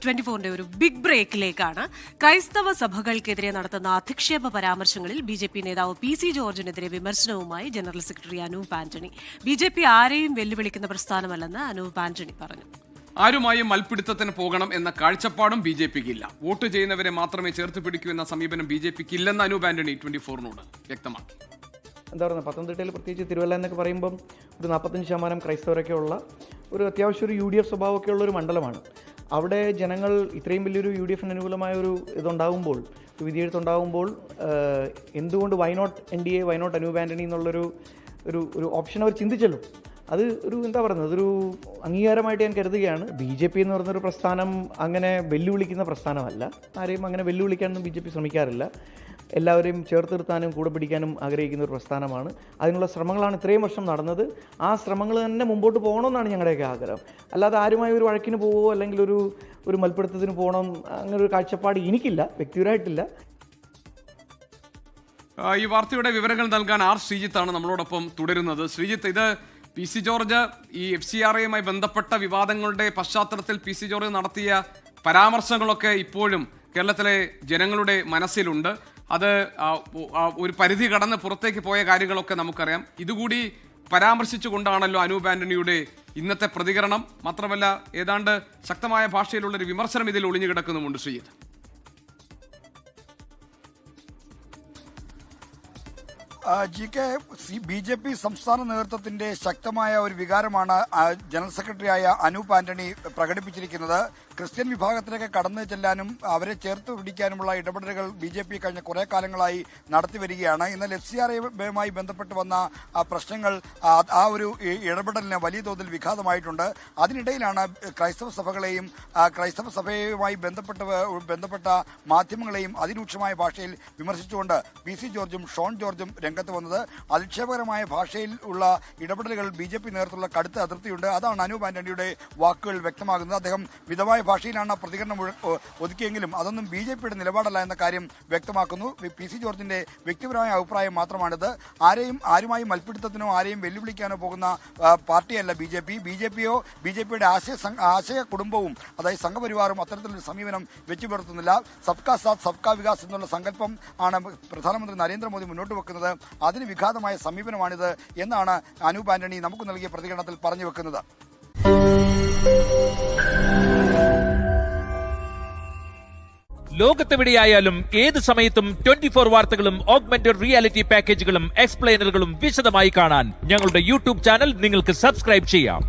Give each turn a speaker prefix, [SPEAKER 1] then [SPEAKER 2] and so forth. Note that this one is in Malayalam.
[SPEAKER 1] 24-ന്റെ ഒരു ബിഗ് ബ്രേക്കിലേക്കാണ്. ക്രൈസ്തവ സഭകൾക്കെതിരെ നടത്തുന്ന അധിക്ഷേപ പരാമർശങ്ങളിൽ ബി.ജെ.പി. നേതാവ് പി.സി. ജോർജിനെതിരെ വിമർശനവുമായി general secretary Anoop Antony. BJP. ആരെയും വെല്ലുവിളിക്കുന്ന പ്രസ്ഥാനമല്ലെന്ന് അനൂപ് ആന്റണി പറഞ്ഞു.
[SPEAKER 2] ആരുമായും മൽപിടുത്തത്തിന് പോകണം എന്ന കാഴ്ചപ്പാടും ബി.ജെ.പിക്കില്ല. വോട്ട് ചെയ്യുന്നവരെ മാത്രമേ ചേർത്ത് പിടിക്കൂ എന്ന സമീപനം ബി.ജെ.പിക്കില്ലെന്ന് അനൂപ് ആന്റണി 24-നോട് വ്യക്തമാക്കി.
[SPEAKER 3] എന്താ പറയുക, പത്തനംതിട്ടയിൽ പ്രത്യേകിച്ച് തിരുവല്ല എന്നൊക്കെ പറയുമ്പം ഒരു 45% ക്രൈസ്തവരൊക്കെ ഉള്ള ഒരു അത്യാവശ്യം ഒരു UDF സ്വഭാവമൊക്കെ ഉള്ള ഒരു മണ്ഡലമാണ്. അവിടെ ജനങ്ങൾ ഇത്രയും വലിയൊരു UDF അനുകൂലമായ ഒരു ഇതുണ്ടാകുമ്പോൾ, വിധിയെഴുത്തുണ്ടാകുമ്പോൾ എന്തുകൊണ്ട് why not NDA, why not Anoop Antony എന്നുള്ളൊരു ഒരു ഓപ്ഷൻ അവർ ചിന്തിച്ചല്ലോ. അത് ഒരു എന്താ പറയുന്നത്, അതൊരു അംഗീകാരമായിട്ട് ഞാൻ കരുതുകയാണ്. BJP എന്ന് പറയുന്നൊരു പ്രസ്ഥാനം അങ്ങനെ വെല്ലുവിളിക്കുന്ന പ്രസ്ഥാനമല്ല. ആരെയും അങ്ങനെ വെല്ലുവിളിക്കാനൊന്നും BJP ശ്രമിക്കാറില്ല. എല്ലാവരെയും ചേർത്ത് നിർത്താനും കൂടെ പിടിക്കാനും ആഗ്രഹിക്കുന്ന ഒരു പ്രസ്ഥാനമാണ്. അതിനുള്ള ശ്രമങ്ങളാണ് ഇത്രയും വർഷം നടന്നത്. ആ ശ്രമങ്ങൾ തന്നെ മുമ്പോട്ട് പോകണമെന്നാണ് ഞങ്ങളുടെയൊക്കെ ആഗ്രഹം. അല്ലാതെ ആരുമായി ഒരു വഴക്കിന് പോവുകയോ അല്ലെങ്കിൽ ഒരു മൽപ്പിടുത്തത്തിന് പോകണം അങ്ങനെ ഒരു കാഴ്ചപ്പാട് എനിക്കില്ല, വ്യക്തിപരമായിട്ടില്ല.
[SPEAKER 2] ഈ വാർത്തയുടെ വിവരങ്ങൾ നൽകാൻ ആർ ശ്രീജിത്താണ് നമ്മളോടൊപ്പം തുടരുന്നത്. ശ്രീജിത്ത്, ഇത് പി.സി. ജോർജ് ഈ FCRAയുമായി ബന്ധപ്പെട്ട വിവാദങ്ങളുടെ പശ്ചാത്തലത്തിൽ പി.സി. ജോർജ് നടത്തിയ പരാമർശങ്ങളൊക്കെ ഇപ്പോഴും കേരളത്തിലെ ജനങ്ങളുടെ മനസ്സിലുണ്ട്. അത് ഒരു പരിധി കടന്ന് പുറത്തേക്ക് പോയ കാര്യങ്ങളൊക്കെ നമുക്കറിയാം. ഇതുകൂടി പരാമർശിച്ചുകൊണ്ടാണല്ലോ അനൂപ് ആന്റണിയുടെ ഇന്നത്തെ പ്രതികരണം. മാത്രമല്ല, ഏതാണ്ട് ശക്തമായ ഭാഷയിലുള്ളൊരു വിമർശനം ഇതിൽ ഒളിഞ്ഞു കിടക്കുന്നുമുണ്ട്. ശ്രീജിത്ത്,
[SPEAKER 4] BJP സംസ്ഥാന നേതൃത്വത്തിന്റെ ശക്തമായ ഒരു വികാരമാണ് ജനറൽ സെക്രട്ടറിയായ അനൂപ് ആന്റണി പ്രകടിപ്പിച്ചിരിക്കുന്നത്. ക്രിസ്ത്യൻ വിഭാഗത്തിലേക്ക് കടന്നു ചെല്ലാനും അവരെ ചേർത്ത് പിടിക്കാനുമുള്ള ഇടപെടലുകൾ BJP കഴിഞ്ഞ കുറെ കാലങ്ങളായി നടത്തി വരികയാണ്. എന്നാൽ FCRAയുമായി ബന്ധപ്പെട്ട് വന്ന പ്രശ്നങ്ങൾ ആ ഒരു ഇടപെടലിന് വലിയ തോതിൽ വിഘാതമായിട്ടുണ്ട്. അതിനിടയിലാണ് ക്രൈസ്തവ സഭകളെയും ക്രൈസ്തവ സഭയുമായി ബന്ധപ്പെട്ട മാധ്യമങ്ങളെയും അതിരൂക്ഷമായ ഭാഷയിൽ വിമർശിച്ചുകൊണ്ട് പി.സി. ജോർജും ഷോൺ ജോർജും രംഗത്ത് വന്നത്. അധിക്ഷേപകരമായ ഭാഷയിൽ ഉള്ള ഇടപെടലുകൾ BJP നേതൃത്വത്തിലുള്ള കടുത്ത അതിർത്തിയുണ്ട്. അതാണ് അനൂപ് ആന്റണിയുടെ വാക്കുകൾ വ്യക്തമാകുന്നത്. അദ്ദേഹം മിതമായ ഭാഷയിലാണ് പ്രതികരണം ഒതുക്കിയെങ്കിലും അതൊന്നും BJPയുടെ നിലപാടല്ല എന്ന കാര്യം വ്യക്തമാക്കുന്നു. പി.സി. ജോർജിന്റെ വ്യക്തിപരമായ അഭിപ്രായം മാത്രമാണിത്. ആരുമായും മൽപ്പിടുത്തത്തിനോ ആരെയും വെല്ലുവിളിക്കാനോ പോകുന്ന പാർട്ടിയല്ല BJPയോ BJPയുടെ ആശയ കുടുംബവും അതായത് സംഘപരിവാറും അത്തരത്തിലൊരു സമീപനം വെച്ചു പുലർത്തുന്നില്ല. സബ്കാ സാത്ത് സബ്കാ വികാസ് എന്നുള്ള സങ്കല്പം ആണ് പ്രധാനമന്ത്രി നരേന്ദ്രമോദി മുന്നോട്ട് വെക്കുന്നത്. അതിന് വിഘാതമായ സമീപനമാണിത് എന്നാണ് അനൂപ് ആന്റണി നമുക്ക് നൽകിയ പ്രതികരണത്തിൽ പറഞ്ഞു വെക്കുന്നത്.
[SPEAKER 5] ലോകത്തെവിടെയായാലും ഏത് സമയത്തും 24 വാർത്തകളും ഓഗ്മെന്റഡ് റിയാലിറ്റി പാക്കേജുകളും എക്സ്പ്ലെയിനറുകളും വിശദമായി കാണാൻ ഞങ്ങളുടെ YouTube ചാനൽ നിങ്ങൾക്ക് സബ്സ്ക്രൈബ് ചെയ്യാം.